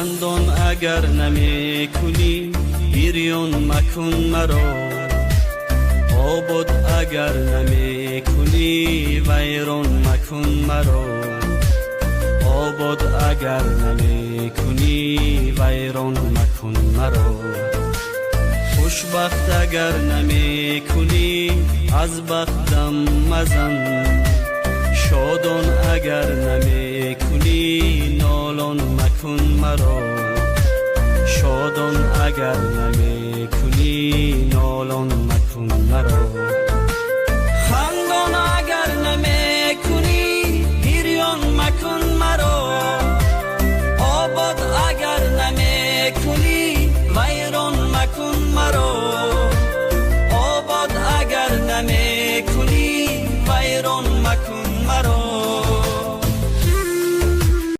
خندان اگر نمی کنی گریان مکن مرا، آباد اگر نمی کنی ویران مکن مرا، آباد اگر نمی کنی ویران مکن مرا. خوشبخت اگر نمی کنی از بختم مزن، شادان اگر نمی کنی نالان مکن مرا، شادان اگر نمی کنی نالان مکن مرا.